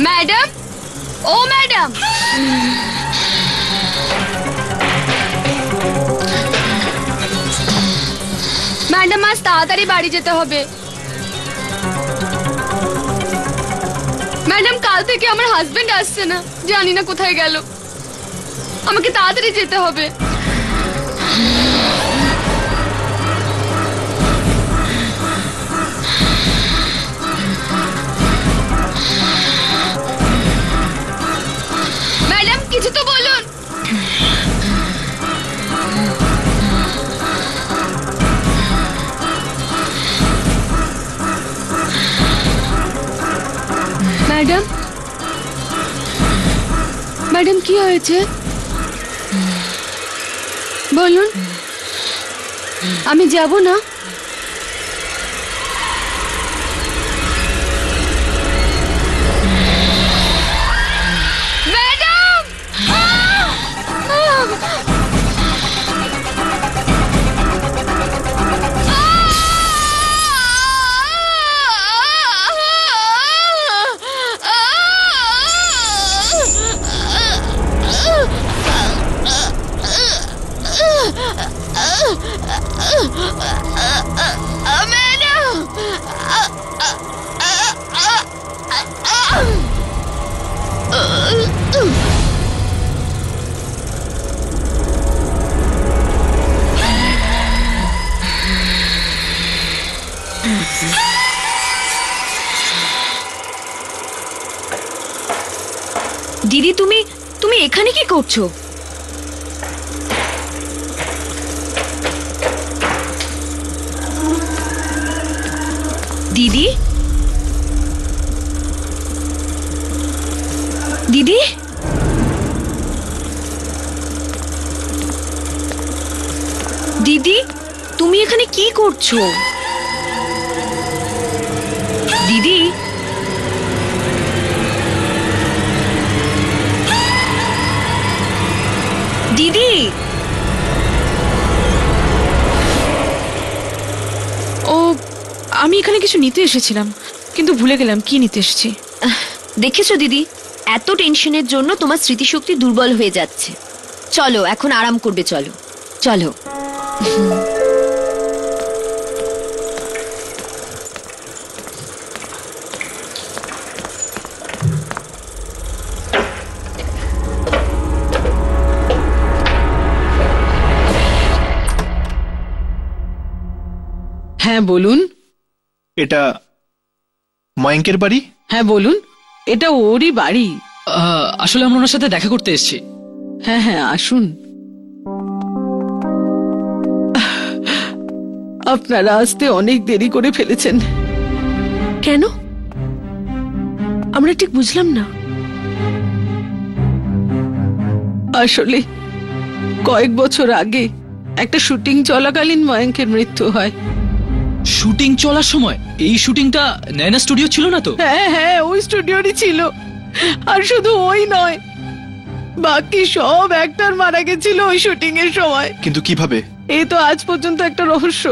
ম্যাডাম, ও ম্যাডাম, ম্যাডাম আজ তাড়াতাড়ি বাড়ি যেতে হবে। ম্যাডাম, কাল থেকে আমার হাজবেন্ড আসছে না, জানি না কোথায় গেল। আমাকে তাড়াতাড়ি যেতে হবে। ম্যাডাম, কিছু তো বলুন। ম্যাডাম, ম্যাডাম কি হয়েছে বলুন, আমি যাব না। দিদি, তুমি এখানে কি করছো? দিদি, দিদি, দিদি, তুমি এখানে কি করছো? দিদি, দিদি, ও আমি এখানে কিছু নিতে এসেছিলাম, কিন্তু ভুলে গেলাম কি নিতে এসেছি। দেখেছো দিদি, এত টেনশনের জন্য তোমার স্মৃতিশক্তি দুর্বল হয়ে যাচ্ছে। চলো এখন আরাম করবে, চলো চলো। হ্যাঁ বলুন। এটা ময়ঙ্কের বাড়ি? হ্যাঁ বলুন, এটা ওরই বাড়ি। আসলে আমরা ওনার সাথে দেখা করতে এসেছি। হ্যাঁ হ্যাঁ আসুন। আপনারা আসতে অনেক দেরি করে ফেলেছেন। কেন? আমরা ঠিক বুঝলাম না। আসলে কয়েক বছর আগে একটা শুটিং চলাকালীন ময়ঙ্কের মৃত্যু হয়। শুটিং চলার সময়? এই শুটিংটা নয়না স্টুডিও ছিল না তো? হ্যাঁ হ্যাঁ ওই স্টুডিওরই ছিল। আর শুধু ওই নয়, বাকি সব অ্যাক্টর মারা গেছিল ওই শুটিং এর সময়। কিন্তু কিভাবে? এই তো আজ পর্যন্ত একটা রহস্য।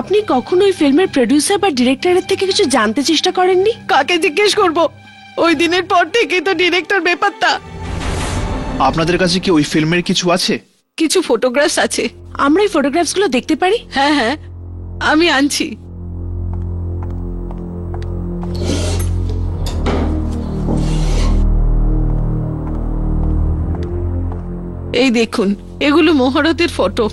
আপনি কখনো ওই ফিল্মের প্রডিউসার বা ডিরেক্টরের থেকে কিছু জানতে চেষ্টা করেননি? কাকে জিজ্ঞেস করব? ওই দিনের পর থেকেই তো ডিরেক্টর বেপাত্তা। আপনাদের কাছে কি ওই ফিল্মের কিছু আছে? কিছু ফটোগ্রাফস আছে। আমরা এই ফটোগ্রাফস গুলো দেখতে পারি? হ্যাঁ হ্যাঁ আমি আনছি। এই দেখুন, এগুলো মহরতের ফটো।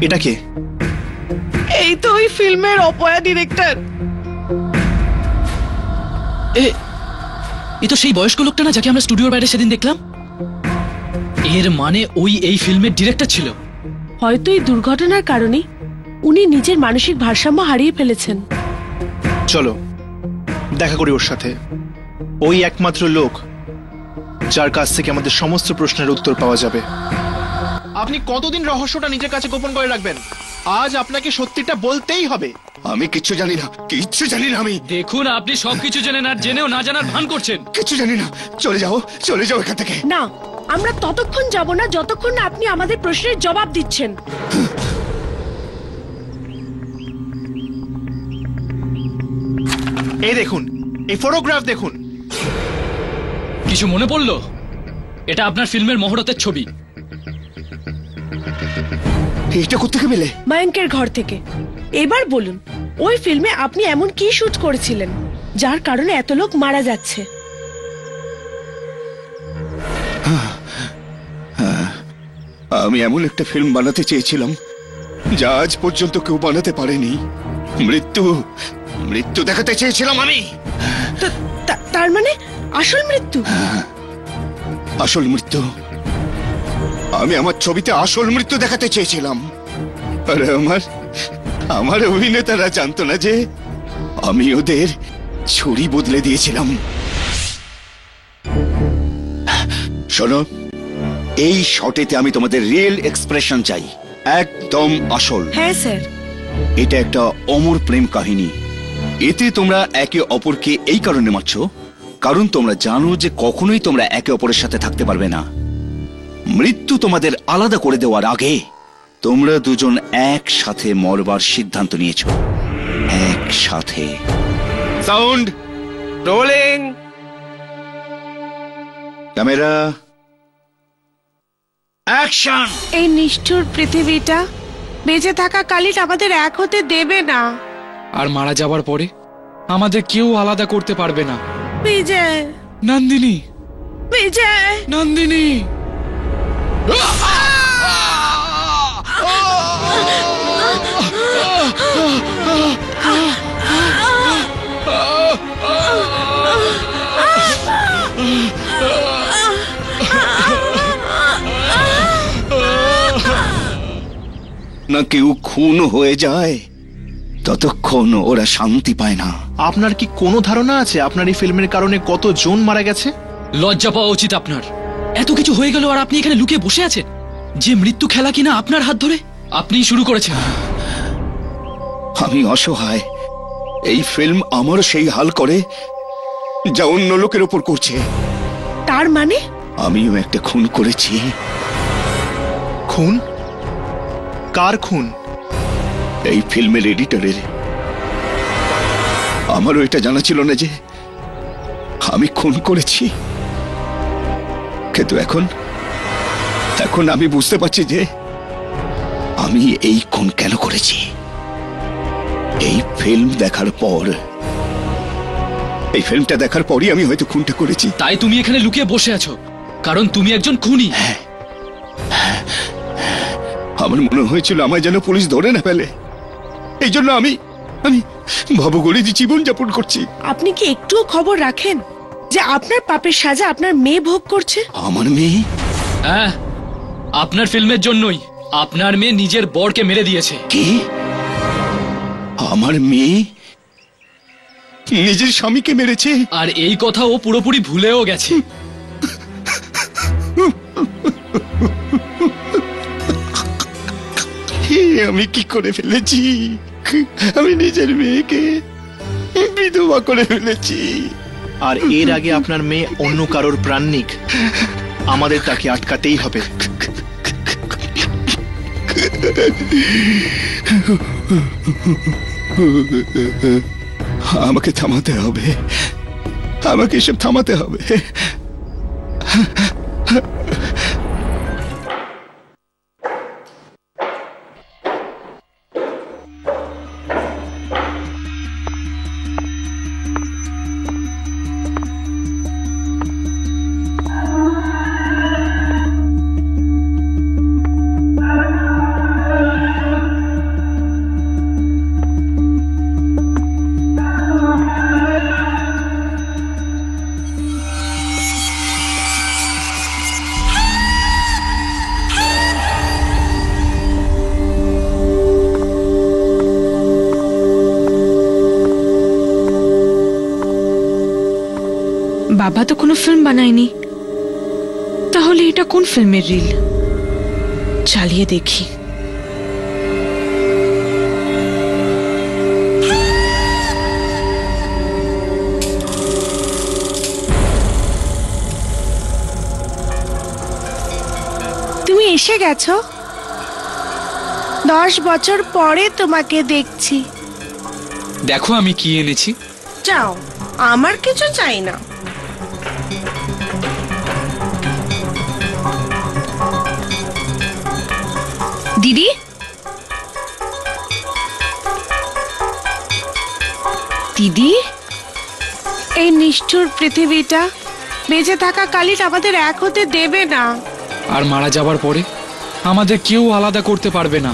এটা কে? এই তো ওই ফিল্মের অপয়া ডিরেক্টর। এ তো সেই বয়স্ক লোকটা না, যাকে আমরা স্টুডিওর বাইরে সেদিন দেখলাম? এর মানে ওই এই ফিল্মের ডিরেক্টর ছিল। হয়তো এই দুর্ঘটনার কারণে উনি নিজের মানসিক ভারসাম্য হারিয়ে ফেলেছেন। চলো দেখা করি ওর সাথে। ওই একমাত্র লোক যার কাছ থেকে আমাদের সমস্ত প্রশ্নের উত্তর পাওয়া যাবে। আপনি কতদিন রহস্যটা নিজের কাছে গোপন করে রাখবেন? আজ আপনাকে সত্যিটা বলতেই হবে। আমি কিচ্ছু জানি না, কিচ্ছু জানি না আমি। দেখুন, আপনি সবকিছু জেনে না জেনেও না জানার ভান করছেন। কিচ্ছু জানি না, চলে যাও, চলে যাও এখান থেকে। না, আমরা ততক্ষণ যাব না যতক্ষণ না আপনি আমাদের প্রশ্নের জবাব দিচ্ছেন। এই দেখুন, এই ফটোগ্রাফ দেখুন। কিছু মনে পড়লো? এটা আপনার ফিল্মের মহরতের ছবি। এটা কোত্থেকে পেলে? ময়ঙ্কের ঘর থেকে। এবার বলুন, ওই ফিল্মে আপনি এমন কি শুট করেছিলেন যার কারণে এত লোক মারা যাচ্ছে? আমি এমন একটা ফিল্ম বানাতে চেয়েছিলাম যা আজ পর্যন্ত কেউ বানাতে পারেনি। মৃত্যু, মৃত্যু দেখাতে চেয়েছিলাম আমি। তার মানে আসল মৃত্যু? আসল মৃত্যু। আমি আমার ছবিতে আসল মৃত্যু দেখাতে চেয়েছিলাম। আর আমার অভিনেতারা জানতো না যে আমি ওদের ছুরি বদলে দিয়েছিলাম। শোনো, এই শটেতে আমি তোমাদের রিয়েল এক্সপ্রেশন চাই, একদম আসল। হ্যাঁ স্যার। এটা একটা অমর প্রেম কাহিনী। এতে তোমরা একে অপরকে এই কারণে মারছো কারণ তোমরা জানো যে কখনোই তোমরা একে অপরের সাথে থাকতে পারবে না। মৃত্যু তোমাদের আলাদা করে দেওয়ার আগে তোমরা দুজন একসাথে মরবার সিদ্ধান্ত নিয়েছো, একসাথে। Sound rolling. Camera action. এই নিষ্ঠুর পৃথিবীটা বেঁচে থাকা কালীন আমাদের এক হতে দেবে না। আর মারা যাবার পরে আমাদের কেউ আলাদা করতে পারবে না। বিজয়, নন্দিনী, বিজয়, নন্দিনী। না কেউ খুন হয়ে যায় ততক্ষণ ওরা শান্তি পায় না। আপনার কি কোনো ধারণা আছে আপনার এই ফিল্মের কারণে কতজন মারা গেছে? লজ্জা পাওয়া উচিত আপনার। এত কিছু হয়ে গেল আর আপনি এখানে লুকিয়ে বসে আছেন। যে মৃত্যু খেলা কিনা আপনার হাত ধরে আপনিই শুরু করেছেন। আমি অসহায়। এই ফিল্ম আমারও সেই হাল করে যা অন্য লোকের ওপর করছে। তার মানে আমিও একটা খুন করেছি। খুন? কার খুন? এই ফিল্মের এডিটরের। আমারও এটা জানা ছিল না যে আমি খুন করেছি, কিন্তু এখন আমি বুঝতে পারছি যে আমি এই খুন কেন করেছি। এই ফিল্মটা দেখার পরই আমি হয়তো খুনটা করেছি। তাই তুমি এখানে লুকিয়ে বসে আছো কারণ তুমি একজন খুনি। আমার মনে হয়েছিল আমায় যেন পুলিশ ধরে না ফেলে, এই জন্য আমি ভবঘুরে জীবন যাপন করছি। আপনি কি একটুও খবর রাখেন যে আপনার পাপের সাজা আপনার মেয়ে ভোগ করছে? আমার মেয়ে? হ্যাঁ, আপনার ফিল্মের জন্যই আপনার মেয়ে নিজের বরকে মেরে দিয়েছে। কি? আমার মেয়ে নিজের স্বামীকে মেরেছে? আর এই কথা ও পুরোপুরি ভুলেও গেছে। আমি কি করে ফেলেছি? আমি নিজের মেয়েকে বিধবা করে ফেলেছি। আর এর আগে আপনার মেয়ে অন্য কারোর প্রাণ নিক, আমাদের তাকে আটকাতেই হবে। আমাকে থামাতে হবে, আমাকে এসব থামাতে হবে। বাবা তো কোনো ফিল্ম বানায়নি, তাহলে এটা কোন ফিল্মের রিল? চালিয়ে দেখি। তুমি এসে গেছো? 10 বছর পরে তোমাকে দেখছি। দেখো আমি কি এনেছি। যাও, আমার কিছু চাই না। দিদি, দিদি, এই নিষ্ঠুর পৃথিবীটা বেঁচে থাকা কালিট আমাদের এক হতে দেবে না। আর মারা যাবার পরে আমাদের কেউ আলাদা করতে পারবে না।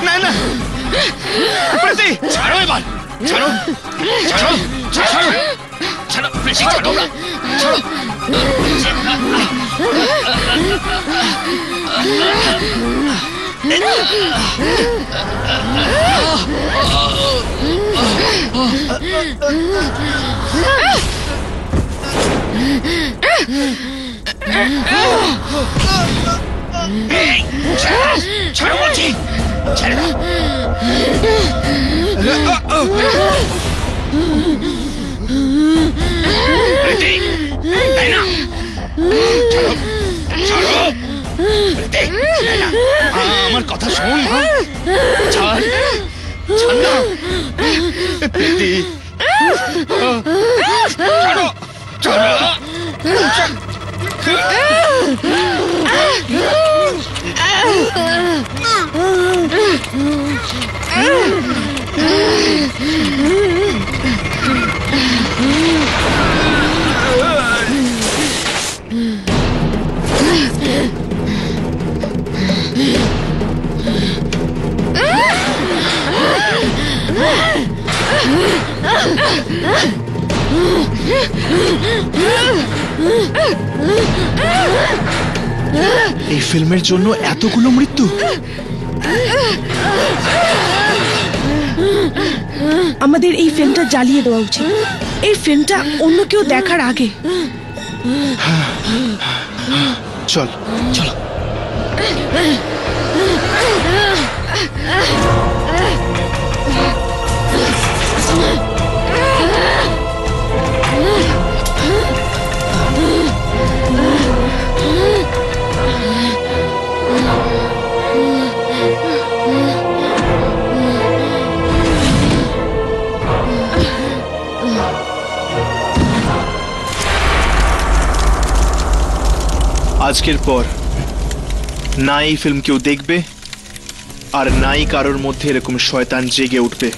না না প্রীতি, ছাড়ো এবার, ছাড়ো ছাড়ো ছাড়ো ছাড়ো প্রীতি, ছাড়ো না, ছাড়ো। এই, ছাড়ো, ছাড়ো বলছি, ছাড়ো। প্রীতি, তাই না? ছাড়ো, ছাড়ো। প্রীতি, তাই না? আমার কথা শোন, ছাড়, ছাড় না। প্রীতি, ছাড়ো, ছাড়ো। এই ফিল্মের জন্য এতগুলো মৃত্যু? আমাদের এই ফিল্মটা জ্বালিয়ে দেওয়া উচিত, এই ফিল্মটা অন্য কেউ দেখার আগে। চল চলো। আজকের পর না এই ফিল্ম কেউ দেখবে, আর নাই কারোর মধ্যে এরকম শয়তান জেগে উঠবে।